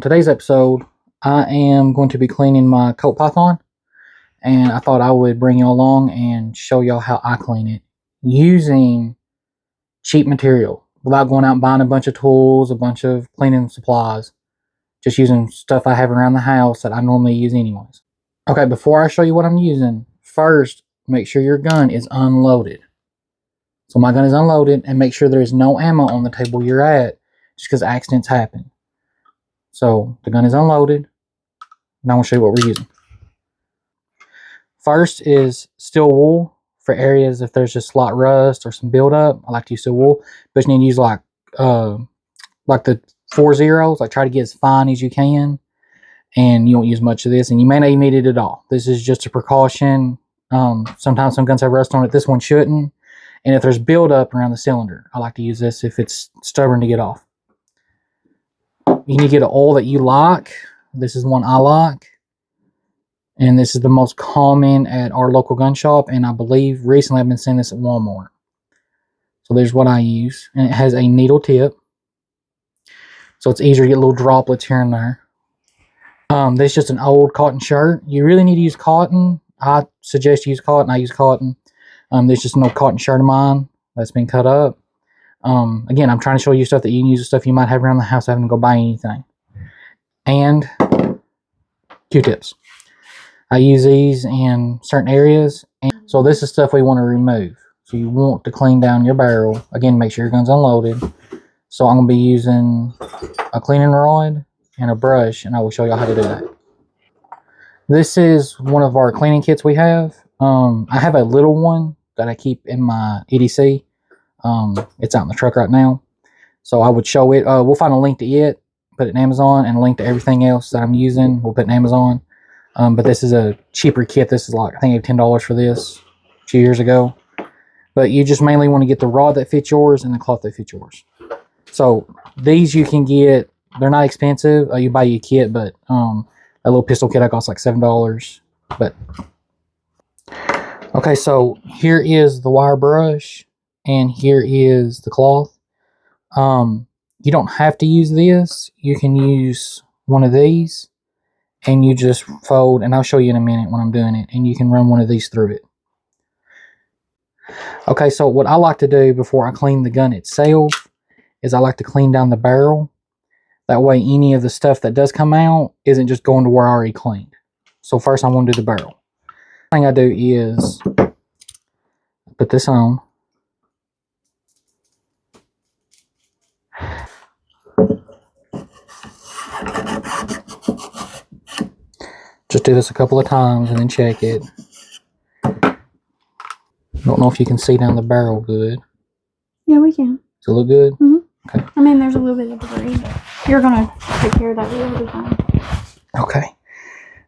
today's episode, I am going to be cleaning my Colt Python, and I thought I would bring you along and show y'all how I clean it using cheap material without going out and buying a bunch of tools, a bunch of cleaning supplies, just using stuff I have around the house that I normally use anyways. Okay, before I show you what I'm using, first make sure your gun is unloaded. So my gun is unloaded, and make sure there is no ammo on the table you're at, just because accidents happen. So the gun is unloaded. Now I'm going to show you what we're using. First is steel wool for areas if there's just slight rust or some buildup. I like to use steel wool, but you need to use like the 4-0s. Like try to get as fine as you can, and you won't use much of this, and you may not even need it at all. This is just a precaution. Sometimes some guns have rust on it. This one shouldn't. And if there's buildup around the cylinder, I like to use this if it's stubborn to get off. You need to get an oil that you like. This is one I like. And this is the most common at our local gun shop. And I believe recently I've been seeing this at Walmart. So there's what I use. And it has a needle tip. So it's easier to get little droplets here and there. This is just an old cotton shirt. You really need to use cotton. I suggest you use cotton. I use cotton. There's just an old cotton shirt of mine that's been cut up. Again, I'm trying to show you stuff that you can use, stuff you might have around the house, having to go buy anything. And Q-tips. I use these in certain areas. And so this is stuff we want to remove. So you want to clean down your barrel. Again, make sure your gun's unloaded. So I'm going to be using a cleaning rod and a brush, and I will show you how to do that. This is one of our cleaning kits we have. I have a little one that I keep in my EDC. It's out in the truck right now. So I would show it. We'll find a link to it, put it in Amazon, and a link to everything else that I'm using. We'll put it in Amazon. But this is a cheaper kit. This is like, I think I paid $10 for this a few years ago. But you just mainly want to get the rod that fits yours and the cloth that fits yours. So these you can get, they're not expensive. You buy your kit, but a little pistol kit I cost like $7. But okay, so here is the wire brush, and here is the cloth. You don't have to use this. You can use one of these, and you just fold, and I'll show you in a minute when I'm doing it, and you can run one of these through it. Okay, so what I like to do before I clean the gun itself is I like to clean down the barrel. That way any of the stuff that does come out isn't just going to where I already cleaned. So first I'm going to do the barrel. The thing I do is put this on. Just do this a couple of times and then check it. Don't know if you can see down the barrel good. Yeah, we can. Does it look good? Mm-hmm. Okay. I mean, there's a little bit of debris, but you're going to take care of that. We'll be fine. Okay.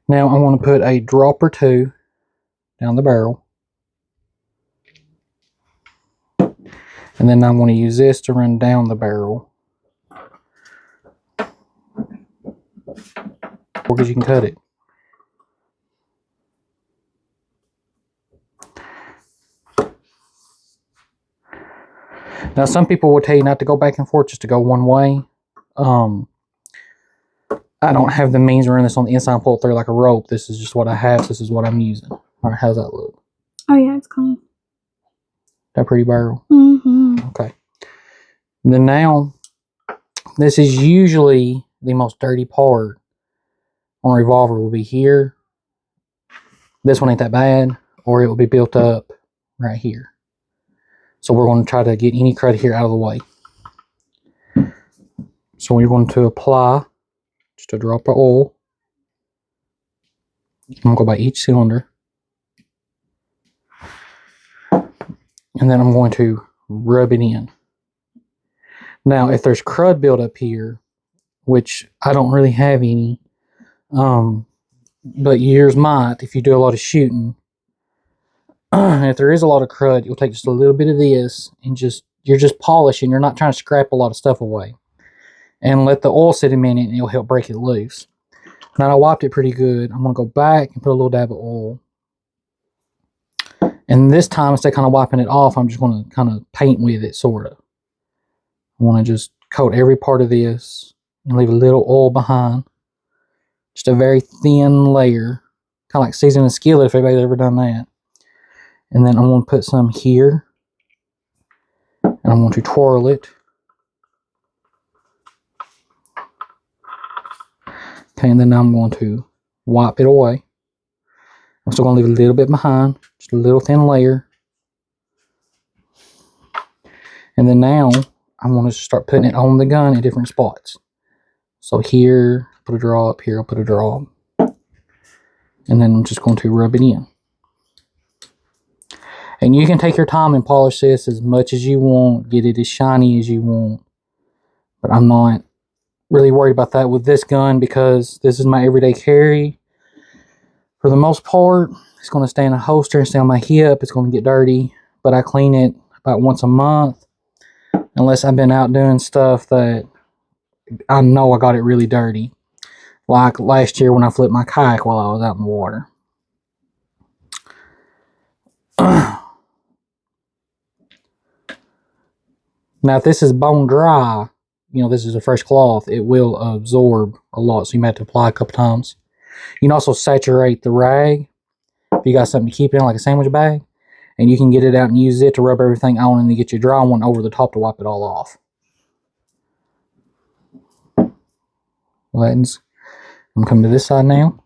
Now I want to put a drop or two down the barrel. And then I'm going to use this to run down the barrel. Because you can cut it. Now some people will tell you not to go back and forth, just to go one way. I don't have the means to run this on the inside and pull it through like a rope. This is just what I have. So this is what I'm using. All right, how's that look? Oh yeah, it's clean. That pretty barrel? Mm-hmm. Okay. Then now, this is usually the most dirty part on a revolver will be here. This one ain't that bad, or it will be built up right here. So we're going to try to get any crud here out of the way. So we're going to apply just a drop of oil. I'm going to go by each cylinder. And then I'm going to rub it in. Now, if there's crud built up here, which I don't really have any, but yours might if you do a lot of shooting. And if there is a lot of crud, you'll take just a little bit of this and you're just polishing. You're not trying to scrap a lot of stuff away. And let the oil sit a minute and it'll help break it loose. Now I wiped it pretty good. I'm going to go back and put a little dab of oil. And this time, instead of kind of wiping it off, I'm just going to kind of paint with it, sort of. I want to just coat every part of this and leave a little oil behind. Just a very thin layer. Kind of like seasoning a skillet if anybody's ever done that. And then I'm going to put some here. And I'm going to twirl it. Okay, and then I'm going to wipe it away. I'm still going to leave a little bit behind. Just a little thin layer. And then now, I'm going to start putting it on the gun in different spots. So here, put a drop. Here, I'll put a drop. And then I'm just going to rub it in. And you can take your time and polish this as much as you want. Get it as shiny as you want. But I'm not really worried about that with this gun because this is my everyday carry. For the most part, it's going to stay in a holster and stay on my hip. It's going to get dirty. But I clean it about once a month. Unless I've been out doing stuff that I know I got it really dirty. Like last year when I flipped my kayak while I was out in the water. Now if this is bone dry, you know, this is a fresh cloth, it will absorb a lot. So you might have to apply a couple times. You can also saturate the rag. If you got something to keep it in, like a sandwich bag. And you can get it out and use it to rub everything on and then get your dry one over the top to wipe it all off. Buttons. I'm coming to this side now.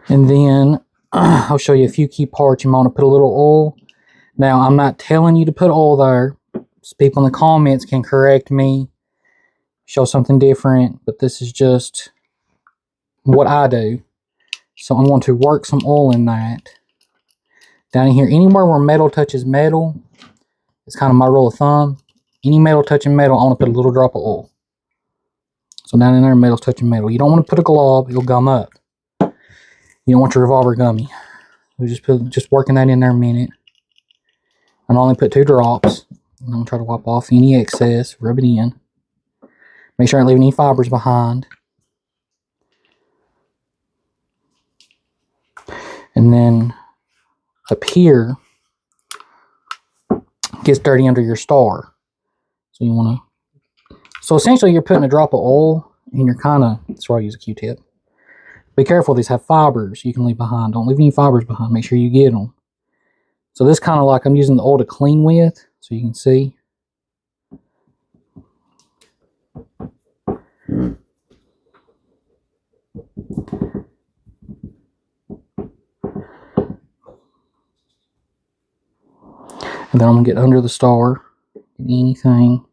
And then I'll show you a few key parts. You might want to put a little oil. Now, I'm not telling you to put oil there. So people in the comments can correct me, show something different, but this is just what I do. So I'm going to work some oil in that. Down in here, anywhere where metal touches metal, it's kind of my rule of thumb. Any metal touching metal, I want to put a little drop of oil. So down in there, metal's touching metal. You don't want to put a glob, it'll gum up. You don't want your revolver gummy. We just working that in there a minute. And I only put 2 drops. And I'm going to try to wipe off any excess, rub it in. Make sure I don't leave any fibers behind. And then up here, it gets dirty under your star. So you want to... So essentially you're putting a drop of oil and you're kind of... That's why I use a Q-tip. Be careful, these have fibers you can leave behind. Don't leave any fibers behind. Make sure you get them. So this kind of like I'm using the oil to clean with, so you can see. And then I'm going to get under the star. Anything.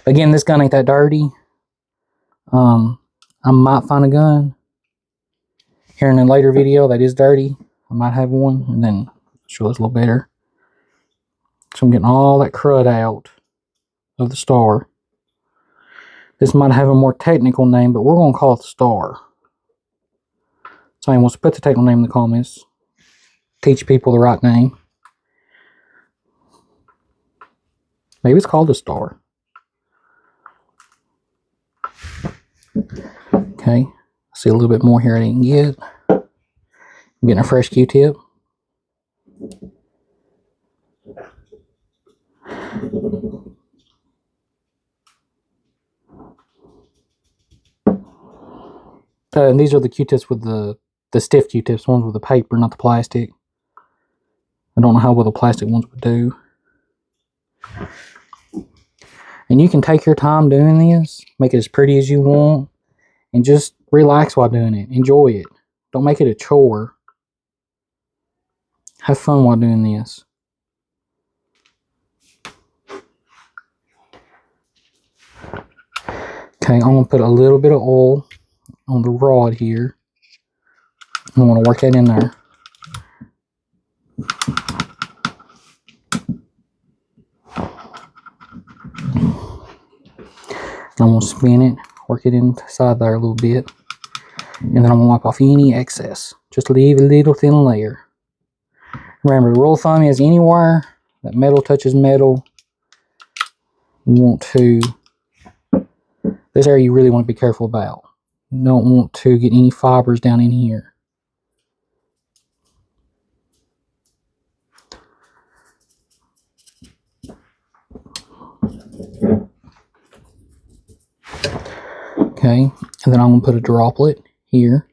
But again, this gun ain't that dirty. I might find a gun here in a later video that is dirty. I might have one, and then show this a little better. So I'm getting all that crud out of the star. This might have a more technical name, but we're going to call it the star. So anyone wants to put the technical name in the comments. Teach people the right name. Maybe it's called the star. Okay, see a little bit more here I didn't get. I'm getting a fresh Q-tip. And these are the Q-tips with the stiff Q-tips, ones with the paper, not the plastic. I don't know how well the plastic ones would do. And you can take your time doing this, make it as pretty as you want, and just relax while doing it. Enjoy it. Don't make it a chore. Have fun while doing this. Okay, I'm going to put a little bit of oil on the rod here. I'm going to work that in there. I'm going to spin it, work it inside there a little bit. And then I'm going to wipe off any excess. Just leave a little thin layer. Remember, the rule of thumb is anywhere that metal touches metal, you want to... This area you really want to be careful about. You don't want to get any fibers down in here. Okay, and then I'm going to put a droplet here.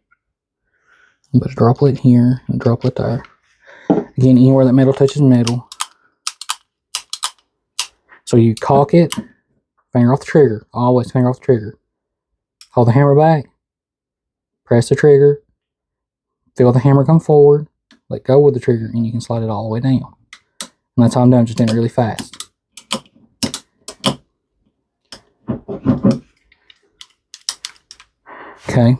I'm put a droplet here and a droplet there. Again, anywhere that metal touches metal. So you cock it, finger off the trigger. Always finger off the trigger. Hold the hammer back. Press the trigger. Feel the hammer come forward. Let go with the trigger, and you can slide it all the way down. And that's how I'm doing, just doing it really fast. Okay.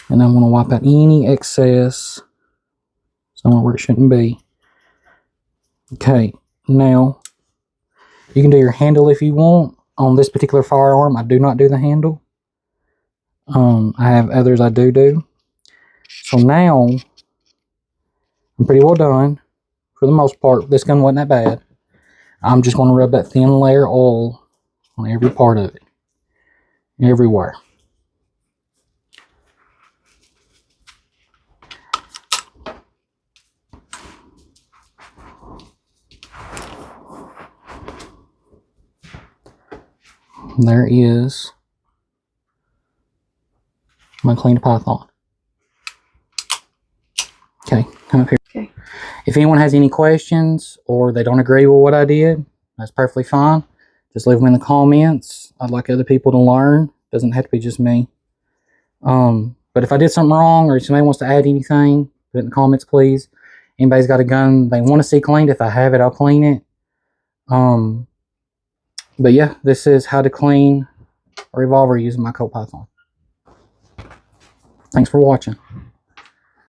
And I'm going to wipe out any excess somewhere where it shouldn't be. Okay, now you can do your handle if you want. On this particular firearm, I do not do the handle. I have others I do. So now, I'm pretty well done. For the most part, this gun wasn't that bad. I'm just going to rub that thin layer of oil on every part of it. Everywhere. There is my cleaned Python. Okay, come up here. Okay. If anyone has any questions or they don't agree with what I did, that's perfectly fine. Just leave them in the comments. I'd like other people to learn. Doesn't have to be just me. But if I did something wrong or if somebody wants to add anything, put it in the comments, please. Anybody's got a gun they want to see cleaned, if I have it, I'll clean it. But yeah, this is how to clean a revolver using my Colt Python. Thanks for watching.